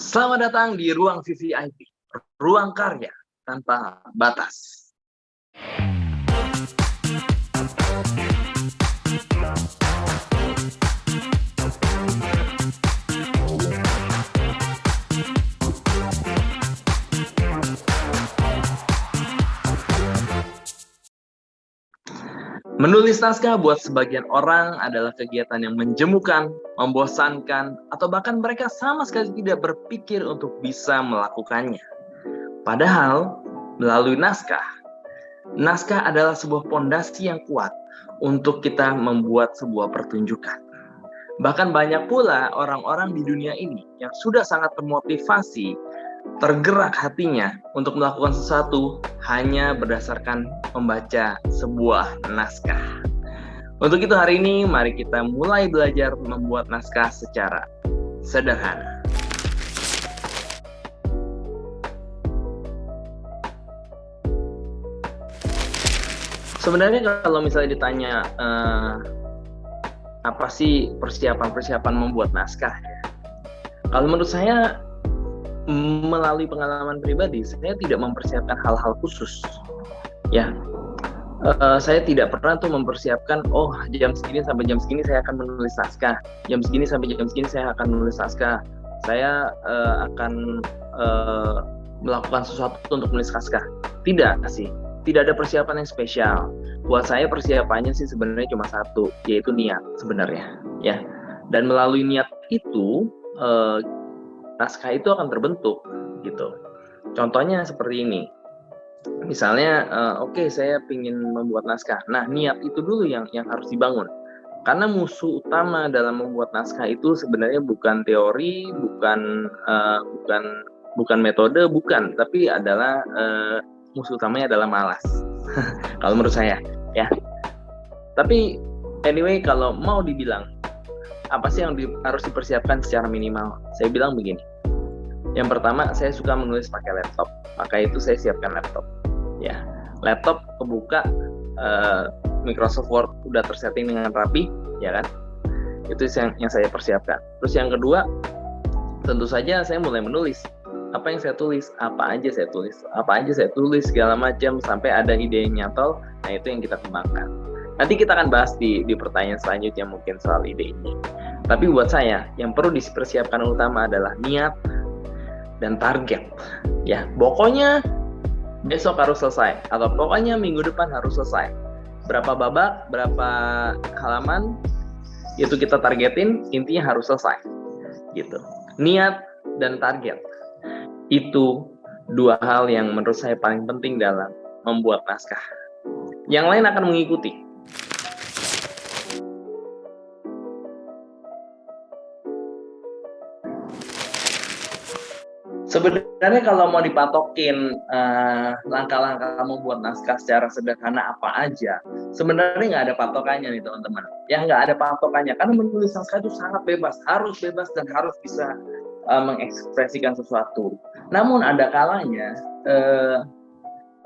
Selamat datang di ruang VVIP, ruang karya tanpa batas. Menulis naskah buat sebagian orang adalah kegiatan yang menjemukan, membosankan, atau bahkan mereka sama sekali tidak berpikir untuk bisa melakukannya. Padahal, melalui naskah adalah sebuah pondasi yang kuat untuk kita membuat sebuah pertunjukan. Bahkan banyak pula orang-orang di dunia ini yang sudah sangat termotivasi, tergerak hatinya untuk melakukan sesuatu hanya berdasarkan membaca sebuah naskah. Untuk itu hari ini mari kita mulai belajar membuat naskah secara sederhana. Sebenarnya kalau misalnya ditanya apa sih persiapan membuat naskah? Kalau menurut saya, melalui pengalaman pribadi, saya tidak mempersiapkan hal-hal khusus. Ya, saya tidak pernah tuh mempersiapkan, jam segini sampai jam segini saya akan menulis naskah, jam segini sampai jam segini saya akan menulis naskah, saya akan melakukan sesuatu untuk menulis naskah. Tidak sih, tidak ada persiapan yang spesial. Buat saya persiapannya sih sebenarnya cuma satu, yaitu niat sebenarnya, ya. Dan melalui niat itu, naskah itu akan terbentuk, gitu. Contohnya seperti ini. Misalnya, saya ingin membuat naskah. Nah, niat itu dulu yang harus dibangun. Karena musuh utama dalam membuat naskah itu sebenarnya bukan teori, bukan metode, bukan, tapi adalah musuh utamanya adalah malas. Kalau menurut saya, ya. Tapi anyway, kalau mau dibilang apa sih yang harus dipersiapkan secara minimal, saya bilang begini. Yang pertama, saya suka menulis pakai laptop, maka itu saya siapkan laptop. Ya, laptop kebuka, Microsoft Word udah tersetting dengan rapi, ya kan? Itu yang saya persiapkan. Terus yang kedua, tentu saja saya mulai menulis. Apa yang saya tulis, apa aja saya tulis segala macam sampai ada ide yang nyantol. Nah, itu yang kita kembangkan. Nanti kita akan bahas di pertanyaan selanjutnya mungkin soal ide ini. Tapi buat saya, yang perlu dipersiapkan utama adalah niat dan target. Ya, pokoknya besok harus selesai, atau pokoknya minggu depan harus selesai. Berapa babak, berapa halaman, itu kita targetin, intinya harus selesai. Gitu. Niat dan target. Itu dua hal yang menurut saya paling penting dalam membuat naskah. Yang lain akan mengikuti. Sebenarnya kalau mau dipatokin langkah-langkah membuat naskah secara sederhana apa aja, sebenarnya nggak ada patokannya nih teman-teman. Ya nggak ada patokannya, karena menulis naskah itu sangat bebas, harus bebas dan harus bisa mengekspresikan sesuatu. Namun ada kalanya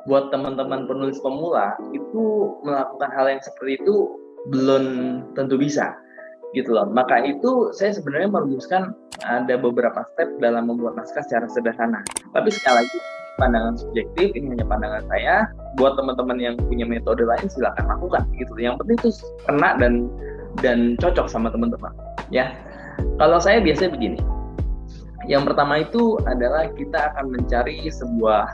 buat teman-teman penulis pemula itu melakukan hal yang seperti itu belum tentu bisa, gitu loh. Maka itu saya sebenarnya merumuskan ada beberapa step dalam membuat naskah secara sederhana. Tapi sekali lagi, pandangan subjektif, ini hanya pandangan saya. Buat teman-teman yang punya metode lain silakan lakukan, gitu. Yang penting itu kena dan cocok sama teman-teman, ya. Kalau saya biasanya begini. Yang pertama itu adalah kita akan mencari sebuah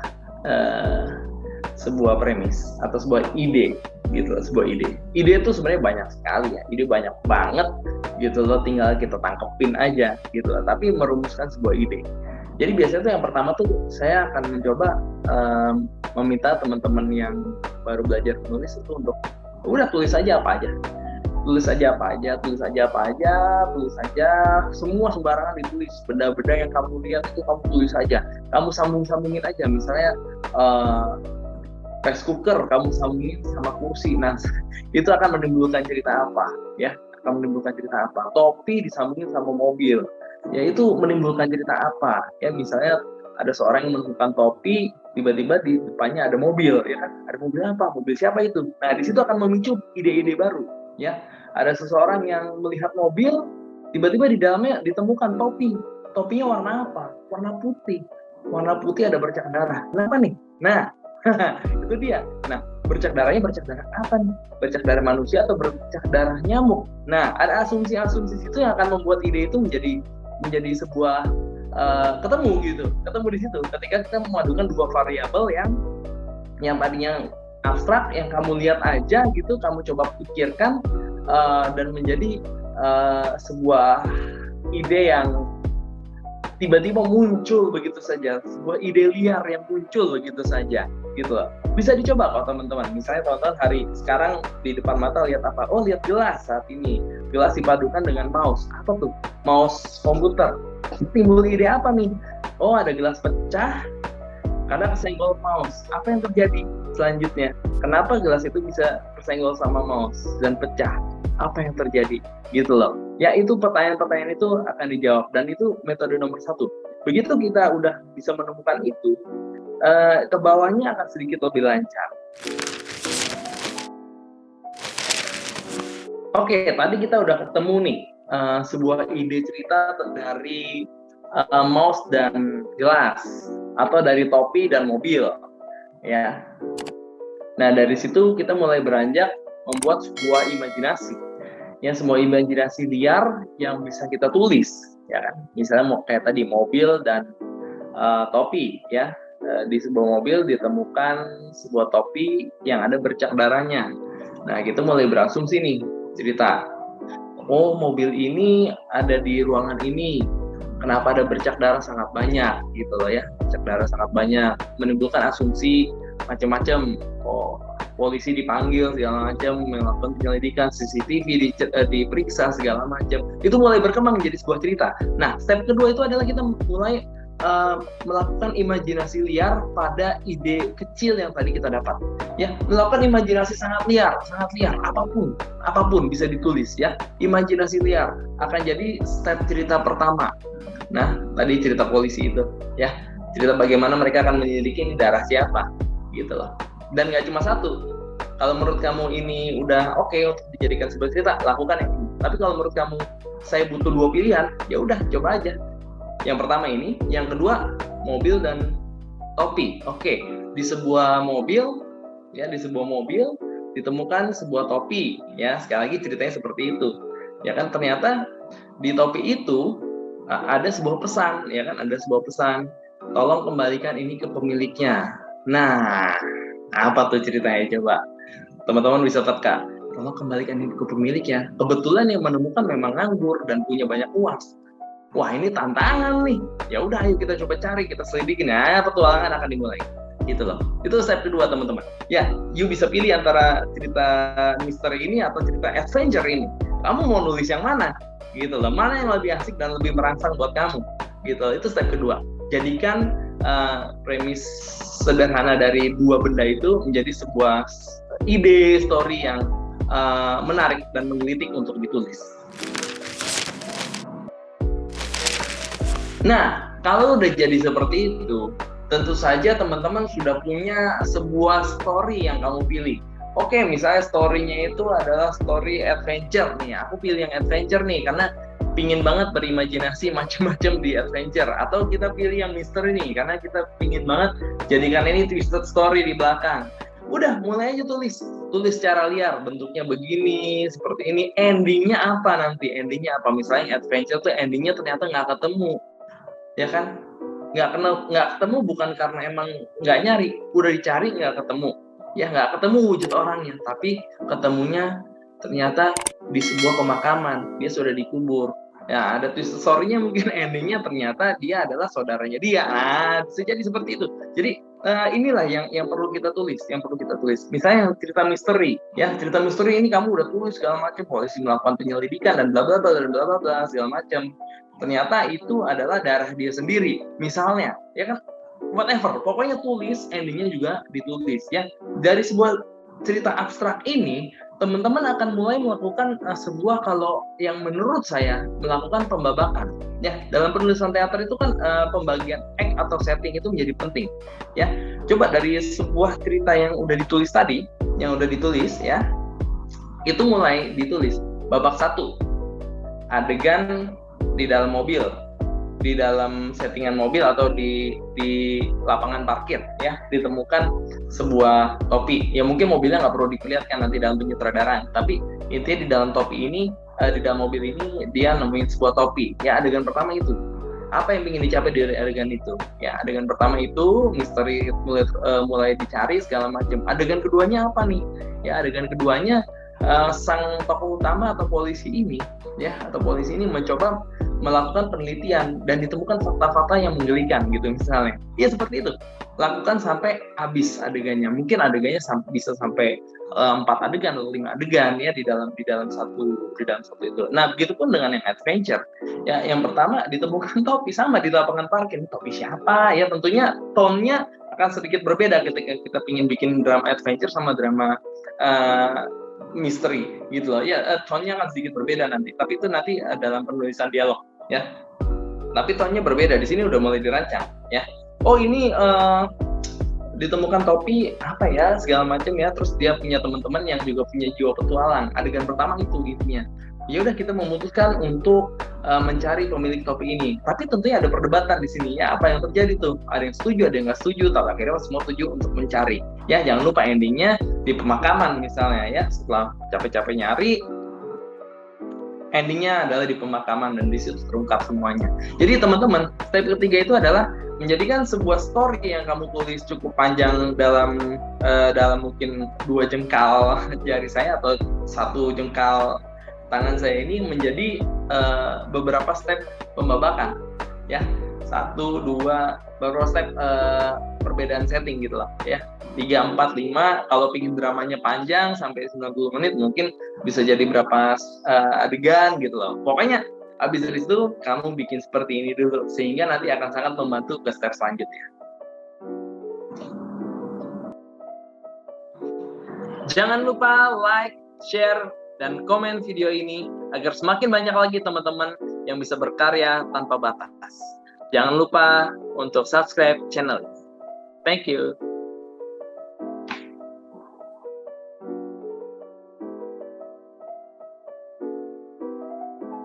premis atau sebuah ide, gitu, sebuah ide. Ide itu sebenarnya banyak sekali ya, ide banyak banget, gitu loh, tinggal kita tangkepin aja, gitu loh. Tapi merumuskan sebuah ide. Jadi biasanya tuh yang pertama tuh saya akan mencoba meminta teman-teman yang baru belajar menulis itu untuk udah tulis aja apa aja. Tulis aja, semua sembarangan ditulis. Benda-benda yang kamu lihat itu kamu tulis aja. Kamu sambung-sambungin aja. Misalnya rice cooker kamu sambungin sama kursi. Nah, itu akan menimbulkan cerita apa, ya? Akan menimbulkan cerita apa? Topi disambungin sama mobil. Ya, itu menimbulkan cerita apa? Ya, misalnya ada seorang yang menemukan topi, tiba-tiba di depannya ada mobil, ya kan? Ada mobil apa? Mobil siapa itu? Nah, di situ akan memicu ide-ide baru, ya. Ada seseorang yang melihat mobil, tiba-tiba di dalamnya ditemukan topi. topinya warna apa? Warna putih. Warna putih ada bercak darah. Kenapa nih? Nah, itu dia. Nah, bercak darahnya bercak darah apa nih? Bercak darah manusia atau bercak darah nyamuk? Nah, ada asumsi-asumsi itu yang akan membuat ide itu menjadi sebuah ketemu gitu. Ketemu di situ ketika kita memadukan dua variabel yang tadinya abstrak, yang kamu lihat aja gitu, kamu coba pikirkan dan menjadi sebuah ide yang tiba-tiba muncul begitu saja, sebuah ide liar yang muncul begitu saja, gitu loh. Bisa dicoba kok teman-teman. Misalnya teman-teman hari sekarang di depan mata lihat apa? Oh, lihat gelas saat ini. Gelas dipadukan dengan mouse. Apa tuh? Mouse komputer. Timbul ide apa nih? Oh, ada gelas pecah karena kesenggol mouse. Apa yang terjadi selanjutnya? Kenapa gelas itu bisa kesenggol sama mouse dan pecah? Apa yang terjadi? Gitu loh. Ya, itu pertanyaan-pertanyaan itu akan dijawab, dan itu metode nomor 1. Begitu kita udah bisa menemukan itu, ke bawahnya akan sedikit lebih lancar. Oke, tadi kita udah ketemu nih sebuah ide cerita dari mouse dan gelas, atau dari topi dan mobil, ya. Nah, dari situ kita mulai beranjak membuat sebuah imajinasi. Ya, semua imajinasi liar yang bisa kita tulis, ya kan? Misalnya kayak tadi mobil dan topi, ya. Di sebuah mobil ditemukan sebuah topi yang ada bercak darahnya. Nah, kita mulai berasumsi nih cerita. Oh, mobil ini ada di ruangan ini. Kenapa ada bercak darah sangat banyak, gitu loh ya? Bercak darah sangat banyak, menimbulkan asumsi macam-macam. Oh, polisi dipanggil segala macam, melakukan penyelidikan, CCTV diperiksa segala macam. Itu mulai berkembang menjadi sebuah cerita. Nah, step kedua itu adalah kita mulai melakukan imajinasi liar pada ide kecil yang tadi kita dapat. Ya, melakukan imajinasi sangat liar, apapun bisa ditulis, ya. Imajinasi liar akan jadi step cerita pertama. Nah, tadi cerita polisi itu, ya, cerita bagaimana mereka akan menyelidiki ini darah siapa, gitu loh. Dan nggak cuma satu. Kalau menurut kamu ini udah oke untuk dijadikan sebuah cerita, lakukan yang ini. Tapi kalau menurut kamu saya butuh 2 pilihan, ya udah coba aja. Yang pertama ini, yang kedua mobil dan topi. Oke, di sebuah mobil, ya, ditemukan sebuah topi, ya. Sekali lagi ceritanya seperti itu. Ya kan, ternyata di topi itu ada sebuah pesan, ya kan, ada sebuah pesan. Tolong kembalikan ini ke pemiliknya. Nah, apa tuh ceritanya coba? Teman-teman bisa teka. Tolong kembalikan ini ke pemiliknya. Kebetulan yang menemukan memang nganggur dan punya banyak uang. Wah, ini tantangan nih. Ya udah, ayo kita coba cari, kita selidikin. Ya, petualangan akan dimulai. Gitu loh. Itu step kedua, teman-teman. Ya, you bisa pilih antara cerita misteri ini atau cerita adventure ini. Kamu mau nulis yang mana? Gitu loh. Mana yang lebih asik dan lebih merangsang buat kamu? Gitu loh. Itu step kedua. Jadikan premis sederhana dari dua benda itu menjadi sebuah ide story yang menarik dan menggelitik untuk ditulis. Nah, kalau udah jadi seperti itu, tentu saja teman-teman sudah punya sebuah story yang kamu pilih. Oke, misalnya story-nya itu adalah story adventure nih. Aku pilih yang adventure nih karena pingin banget berimajinasi macam-macam di adventure. Atau kita pilih yang misteri nih karena kita pingin banget jadikan ini twisted story di belakang. Udah, mulai aja tulis secara liar, bentuknya begini, seperti ini. Endingnya apa nanti? Endingnya apa? Misalnya adventure tuh endingnya ternyata nggak ketemu. Ya kan, nggak ketemu bukan karena emang nggak nyari, udah dicari nggak ketemu, ya nggak ketemu wujud orangnya, tapi ketemunya ternyata di sebuah pemakaman, dia sudah dikubur. Ya, ada twist story-nya, mungkin endingnya ternyata dia adalah saudaranya dia. Nah, bisa jadi seperti itu. Jadi inilah yang perlu kita tulis, Misalnya cerita misteri, ya, cerita misteri ini kamu udah tulis segala macam, polisi melakukan penyelidikan dan bla bla bla dan bla bla bla segala macam. Ternyata itu adalah darah dia sendiri, misalnya, ya kan, whatever, pokoknya tulis, endingnya juga ditulis, ya. Dari sebuah cerita abstrak ini, teman-teman akan mulai melakukan sebuah, kalau yang menurut saya, melakukan pembabakan, ya. Dalam penulisan teater itu kan pembagian act atau setting itu menjadi penting, ya. Coba dari sebuah cerita yang udah ditulis tadi, ya, itu mulai ditulis babak 1, adegan di dalam mobil, di dalam settingan mobil atau di lapangan parkir ya, ditemukan sebuah topi. Ya mungkin mobilnya nggak perlu diperlihatkan nanti dalam penyutradaraan, tapi intinya di dalam topi ini, di dalam mobil ini dia nemuin sebuah topi. Ya adegan pertama itu. Apa yang ingin dicapai dari adegan itu? Ya adegan pertama itu misteri mulai dicari segala macam. Adegan keduanya apa nih? Ya adegan keduanya sang tokoh utama atau polisi ini mencoba melakukan penelitian dan ditemukan fakta-fakta yang menggelikan gitu misalnya. Ya seperti itu. Lakukan sampai habis adegannya. Mungkin adegannya bisa sampai 4 adegan atau 5 adegan ya di dalam satu itu. Nah, begitupun dengan yang adventure. Ya, yang pertama ditemukan topi sama di lapangan parkir. Topi siapa? Ya tentunya tone-nya akan sedikit berbeda ketika kita ingin bikin drama adventure sama drama misteri gitu loh. Ya, tone-nya akan sedikit berbeda nanti. Tapi itu nanti dalam penulisan dialog ya. Tapi tone-nya berbeda. Di sini udah mulai dirancang ya. Oh, ini ditemukan topi apa ya segala macam ya, terus dia punya teman-teman yang juga punya jiwa petualang. Adegan pertama itu intinya. Ya udah kita memutuskan untuk mencari pemilik topi ini. Tapi tentunya ada perdebatan di sini ya, apa yang terjadi tuh? Ada yang setuju, ada yang nggak setuju, tapi akhirnya semua setuju untuk mencari. Ya jangan lupa endingnya di pemakaman misalnya ya, setelah capek-capek nyari, endingnya adalah di pemakaman dan di situ terungkap semuanya. Jadi teman-teman, step ketiga itu adalah menjadikan sebuah story yang kamu tulis cukup panjang dalam mungkin 2 jengkal jari saya atau 1 jengkal tangan saya ini menjadi beberapa step pembabakan ya, 1, 2 beberapa step perbedaan setting gitu lah ya, 3, 4, 5. Kalau pingin dramanya panjang sampai 90 menit mungkin bisa jadi berapa adegan gitu loh. Pokoknya habis dari itu kamu bikin seperti ini dulu sehingga nanti akan sangat membantu ke step selanjutnya. Jangan lupa like, share, dan komen video ini agar semakin banyak lagi teman-teman yang bisa berkarya tanpa batas. Jangan lupa untuk subscribe channel ini. Thank you.